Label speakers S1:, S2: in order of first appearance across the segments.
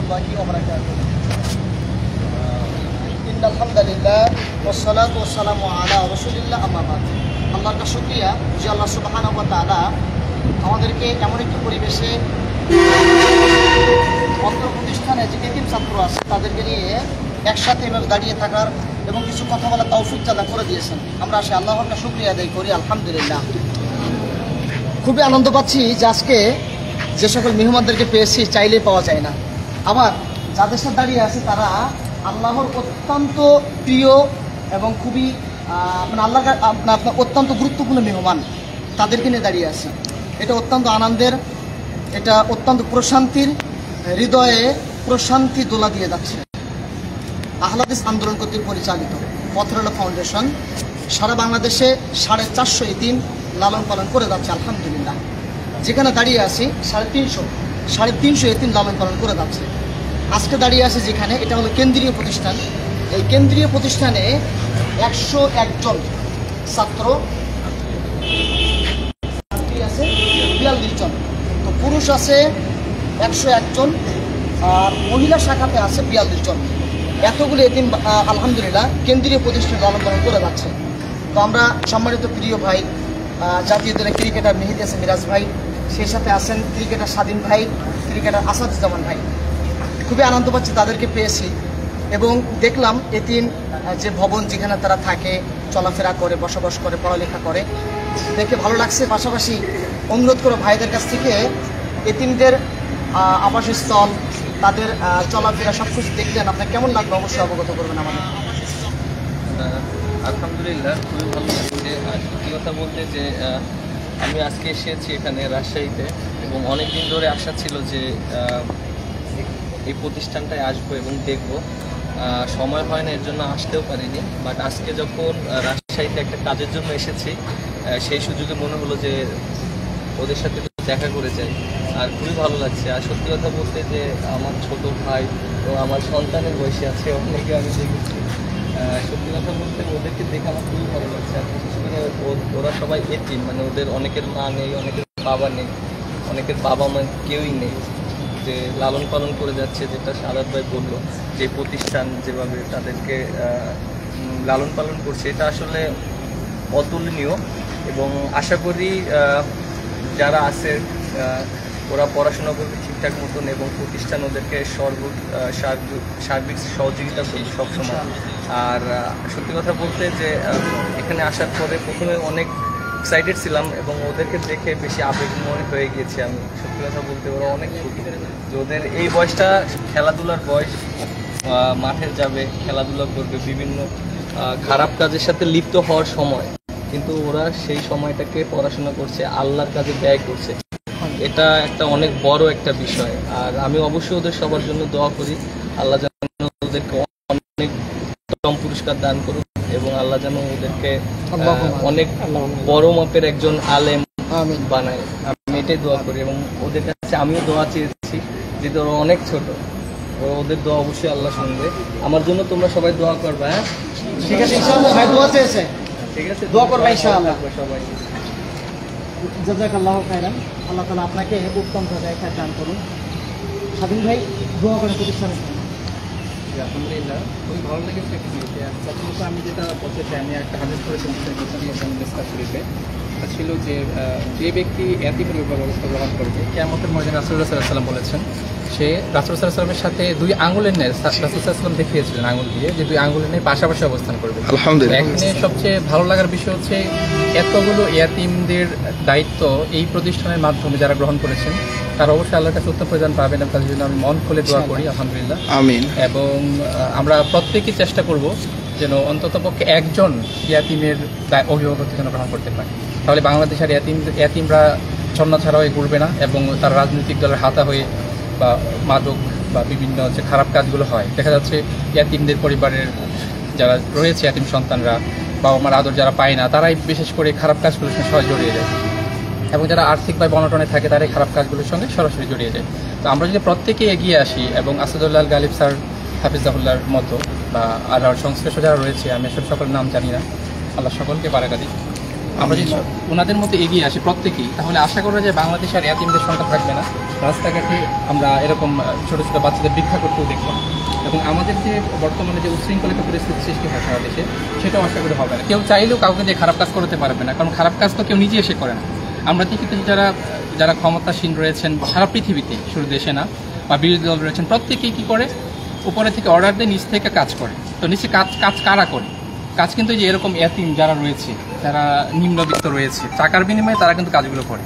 S1: রহমতুল্লাহি ওয়া বারাকাতুহু। ইন্নাল হামদালিল্লাহ ওয়াস সালাতু ওয়াস সালামু আলা রাসূলিল্লাহ, আম্মা বাদ। আল্লাহর কাছে শুকরিয়া যে আল্লাহ সুবহানাহু ওয়া তাআলা আমাদেরকে এমন একটি পরিবেশে অত্র প্রতিষ্ঠানে যে এতিম ছাত্র আছে তাদেরকে নিয়ে একসাথে এভাবে দাঁড়িয়ে থাকার এবং কিছু কথা বলার তৌফিক আল্লাহ করে দিয়েছেন। আমরা আসে আল্লাহর কাছে শুকরিয়া আদায় করি, আলহামদুলিল্লাহ। খুবই আনন্দ পাচ্ছি যে আজকে যে সকল মেহমানদেরকে পেয়েছি চাইলেই পাওয়া যায় না। আবার যাদের সাথে দাঁড়িয়ে আছে তারা আল্লাহর অত্যন্ত প্রিয় এবং খুবই আপনার অত্যন্ত গুরুত্বপূর্ণ মেহমান, তাদেরকে নিয়ে দাঁড়িয়ে আছে। এটা অত্যন্ত আনন্দের, এটা অত্যন্ত প্রশান্তির, হৃদয়ে প্রশান্তি দোলা দিয়ে যাচ্ছে। আহলে হাদিস আন্দোলন কর্তৃক পরিচালিত পথরলা ফাউন্ডেশন সারা বাংলাদেশে 450 এতিম লালন পালন করে যাচ্ছে, আলহামদুলিল্লাহ। যেখানে দাঁড়িয়ে আছি 350 এতিম লালন পালন করে যাচ্ছে। আজকে দাঁড়িয়ে আছে যেখানে, এটা হলো কেন্দ্রীয় প্রতিষ্ঠান। এই কেন্দ্রীয় প্রতিষ্ঠানে 101 জন ছাত্র আছে, 42 জন। তো পুরুষ আছে 101 জন আর মহিলা শাখাতে আছে 42 জন। এতগুলো এতিম আলহামদুলিল্লাহ কেন্দ্রীয় প্রতিষ্ঠানে লালন পালন করে যাচ্ছে। তো আমরা সম্মানিত প্রিয় ভাই জাতীয় দলের ক্রিকেটার মেহেদী হাসান মিরাজ ভাই, সেই সাথে আছেন ক্রিকেটার স্বাধীন ভাই, ক্রিকেটার আসাদুজ্জামান ভাই। খুবই আনন্দ পাচ্ছি তাদেরকে পেয়েছি এবং দেখলাম এতিম যে ভবন যেখানে তারা থাকে, চলাফেরা করে, বসবাস করে, পড়ালেখা করে, দেখে ভালো লাগছে। পাশাপাশি অনুরোধ করো ভাইদের কাছ থেকে এতিমদের আবাসস্থল, তাদের চলাফেরা সব কিছু দেখলেন, আপনার কেমন লাগলো অবশ্যই অবগত করবেন আমাদের।
S2: আলহামদুলিল্লাহ, খুবই ভালো লাগছে। আর সত্যি কথা বলতে যে আমি আজকে এসেছি এখানে রাজশাহীতে এবং অনেক দিন ধরে আশা ছিল যে এই প্রতিষ্ঠানটায় আসবো এবং দেখবো। সময় হয় না, এর জন্য আসতেও পারিনি। বাট আজকে যখন রাজশাহীতে একটা কাজের জন্য এসেছি, সেই সুযোগে মনে হলো যে ওদের সাথে দেখা করে যাই। আর খুবই ভালো লাগছে। আর সত্যি কথা বলতে যে আমার ছোট ভাই ও আমার সন্তানের বয়সে আছে, অনেকে আমি দেখেছি। সত্যি কথা বলতে ওদেরকে দেখে আমার খুবই ভালো লাগছে। আর বিশেষ করে ওরা সবাই এতিম, মানে ওদের অনেকের মা নেই, অনেকের বাবা নেই, অনেকের বাবা মা কেউই নেই, যে লালন পালন করে যাচ্ছে। যেটা সাদাত ভাই বললো, যে প্রতিষ্ঠান যেভাবে তাদেরকে লালন পালন করছে, এটা আসলে অতুলনীয়। এবং আশা করি যারা আছে ওরা পড়াশোনা করবে ঠিকঠাক মতন এবং প্রতিষ্ঠান ওদেরকে সার্বিক সহযোগিতা করবে সবসময়। আর সত্যি কথা বলতে যে এখানে আসার পরে প্রথমে অনেক এক্সাইটেড ছিলাম এবং ওদেরকে দেখে বেশি আবেগময় হয়ে গিয়েছি আমি। সত্যি কথা বলতে ওরা অনেক ছোট, যে ওদের এই বয়সটা খেলাধুলার বয়স, মাঠে যাবে, খেলাধুলা করবে, বিভিন্ন খারাপ কাজের সাথে লিপ্ত হওয়ার সময়, কিন্তু ওরা সেই সময়টাকে পড়াশোনা করছে, আল্লাহর কাজে ব্যয় করছে। এটা একটা অনেক বড় একটা বিষয়। আর আমি অবশ্যই ওদের সবার জন্য দোয়া করি, আল্লাহ যেন ওদেরকে অনেক উত্তম পুরস্কার দান করুক এবং আল্লাহ যেন ওদেরকে অনেক বড় মাপের একজন আলেম বানায়। আমি এটাই দোয়া করি এবং ওদের কাছে আমিও দোয়া চেয়েছি, যেহেতু ওরা অনেক ছোট। ওদের দোয়া অবশ্যই আল্লাহ শুনবে। আমার জন্য তোমরা সবাই দোয়া করবে। হ্যাঁ,
S1: ঠিক আছে, ইনশাআল্লাহ ভাই দোয়া চেয়েছে,
S2: ঠিক আছে,
S1: দোয়া করবে ইনশাআল্লাহ
S2: সবাই।
S1: জাযাকাল্লাহু খাইরান। আল্লাহ তাআলা আপনাকে উত্তম জায়গায় দান করুন। স্বাধীন ভাই দোয়া করেন প্রতিষ্ঠানের জন্য।
S3: আলহামদুলিল্লাহ, খুবই ভালো লেগেছে ভিডিওতে। আর প্রথমত আমি যেটা বলতে চাই, আমি একটা হাদিস পড়েছি মুসলিম শরীফে, ছিল যে যে ব্যক্তি এতিমের উপর ব্যবস্থা গ্রহণ করবে, কিয়ামতের ময়দানে রাসূলুল্লাহ সাল্লাল্লাহু আলাইহি ওয়াসাল্লাম বলেছেন, সে রাসূলুল্লাহ সাল্লাল্লাহু আলাইহি ওয়াসাল্লামের সাথে 2 আঙ্গুলের ন্যায়, রাসূলুল্লাহ সাল্লাল্লাহু আলাইহি ওয়াসাল্লাম দেখিয়েছিলেন আঙ্গুল দিয়ে, যে 2 আঙ্গুলের ন্যায় পাশাপাশি অবস্থান করবে।
S4: আলহামদুলিল্লাহ।
S3: এখানে সবচেয়ে ভালো লাগার বিষয় হচ্ছে এতগুলো এতিমদের দায়িত্ব এই প্রতিষ্ঠানের মাধ্যমে যারা গ্রহণ করেছেন, তারা অবশ্যই আল্লাহর কাছে উত্তম প্রদান পাবেন। এবং তাদের জন্য আমি মন খুলে দোয়া করি, আলহামদুলিল্লাহ, আমিন। এবং আমরা প্রত্যেকেই চেষ্টা করব যেন অন্ততপক্ষে একজন ইয়াতিমের অভিভাবকত্ব যেন গ্রহণ করতে পারে। তাহলে বাংলাদেশের ইয়াতিমরা ছন্না ছাড়াও ঘুরবে না এবং তারা রাজনৈতিক দলের হাতা হয়ে বা মাদক বা বিভিন্ন যে খারাপ কাজগুলো হয়, দেখা যাচ্ছে ইয়াতিমদের পরিবারের যারা রয়েছে, ইয়াতিম সন্তানরা, বাবা মার আদর যারা পায় না, তারাই বিশেষ করে খারাপ কাজগুলোর সঙ্গে সহজ জড়িয়ে যায়। এবং যারা আর্থিকভাবে অনটনে থাকে, তারাই খারাপ কাজগুলোর সঙ্গে সরাসরি জড়িয়ে যায়। তো আমরা যদি প্রত্যেকে এগিয়ে আসি এবং আসাদুল্লাহ গালিব স্যার, হাফিজাহুল্লাহর মতো বা আর সংশ্লিষ্ট যারা রয়েছে, আমি আসলে সকলের নাম জানি না, আল্লাহ সকলকে বারাকা দিই। আমরা যদি ওনাদের মতো এগিয়ে আসি প্রত্যেকেই, তাহলে আশা করা যায় বাংলাদেশ আর এতিমদের সংখ্যা থাকবে না। রাস্তাঘাটে আমরা এরকম ছোটো ছোটো বাচ্চাদের ভিক্ষা করতেও দেখব না, এবং আমাদের যে বর্তমানে যে উচ্ছৃঙ্খলিত পরিস্থিতি সৃষ্টি হয় সারা দেশে, সেটাও আশা করি হবে না। কেউ চাইলেও কাউকে দিয়ে খারাপ কাজ করতে পারবে না, কারণ খারাপ কাজ তো কেউ নিজে এসে করে না। আমরা দেখি তো যারা ক্ষমতাসীন রয়েছেন সারা পৃথিবীতে, শুধু দেশে না, বা বিরোধী দল রয়েছেন, প্রত্যেকেই কী করে, উপরে থেকে অর্ডার দিয়ে নিচ থেকে কাজ করে। তো নিচে কাজ কারা করে? কাজ কিন্তু যে এরকম এতিম যারা রয়েছে, যারা নিম্নবিত্ত রয়েছে, টাকার বিনিময়ে তারা কিন্তু কাজগুলো করে।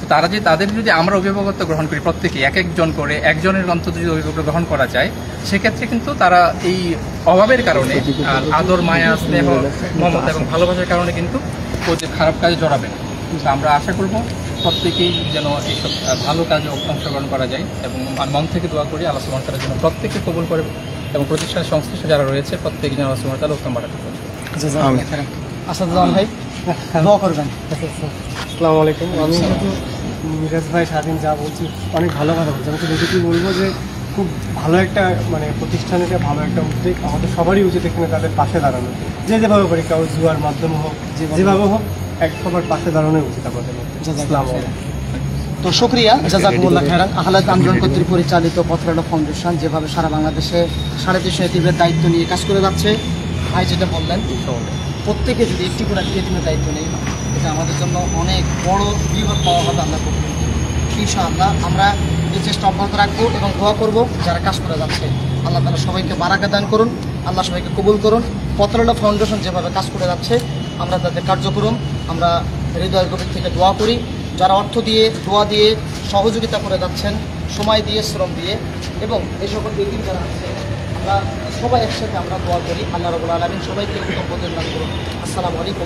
S3: তো তাদের যদি আমরা অভিভাবকত্ব গ্রহণ করি, প্রত্যেকে এক একজন করে, একজনের অন্তত যদি অভিভাবকত্ব গ্রহণ করা যায়, সেক্ষেত্রে কিন্তু তারা এই অভাবের কারণে আর আদর, মায়া, স্নেহ, মমতা এবং ভালোবাসার কারণে কিন্তু ওদের খারাপ কাজে জড়াবে না। তো আমরা আশা করব প্রত্যেকেই যেন এইসব ভালো কাজে অংশগ্রহণ করা যায়, এবং মন থেকে দোয়া করি আল্লাহ সুবহানাহু ওয়া তাআলা যেন প্রত্যেককে কবুল করে, এবং প্রতিষ্ঠানের সংশ্লিষ্ট যারা রয়েছে প্রত্যেকে যেন আল্লাহ সুবহানাহু ওয়া তাআলা উত্তম বাড়াতে পারে।
S1: আসাদুজ্জামান ভাই দোয়া করবেন।
S4: আসসালামু আলাইকুম। আমি কিন্তু মিরাজ ভাই সারাদিন যা বলছি অনেক ভালো কথা বলছি। আমি তো কি বলবো যে খুব ভালো একটা মানে প্রতিষ্ঠান, এটা ভালো একটা উদ্যোগ। আমাদের সবারই উচিত এখানে তাদের পাশে দাঁড়ানো, যেভাবে পারি, কারো জুয়ার মাধ্যমে হোক, যেভাবে হোক, এক সবার পাশে দাঁড়ানোই উচিত আমাদের মধ্যে। আসসালামু আলাইকুম।
S1: তো শুকরিয়া, জাযাকুমুল্লাহ খায়রান। আহলাদ আন্দোলন কর্তৃক পরিচালিত পথরেলা ফাউন্ডেশন যেভাবে সারা বাংলাদেশে 350 এতিমের দায়িত্ব নিয়ে কাজ করে যাচ্ছে, ভাই যেটা বললেন, প্রত্যেকে যদি একটি করে এতিমের দায়িত্ব নেই, এটা আমাদের জন্য অনেক বড় বিপদ পাওয়া হবে। আমরা করব ইনশাআল্লাহ। আমরা এই চেষ্টা অব্যাহত রাখবো এবং দোয়া করব যারা কাজ করে যাচ্ছে। আল্লাহ তাআলা সবাইকে বারাকা দান করুন, আল্লাহ সবাইকে কবুল করুন। পথরেলা ফাউন্ডেশন যেভাবে কাজ করে যাচ্ছে, আমরা তাদের কার্যক্রম আমরা হৃদয়ের গভীর থেকে দোয়া করি। যারা অর্থ দিয়ে, দোয়া দিয়ে সহযোগিতা করে যাচ্ছেন, সময় দিয়ে, শ্রম দিয়ে, এবং এই সকল এতিম যারা আছে, আমরা সবাই একসাথে আমরা দোয়া করি। আল্লাহ রাব্বুল আলামিন সবাইকে উত্তম প্রদান করুন। আসসালামু আলাইকুম।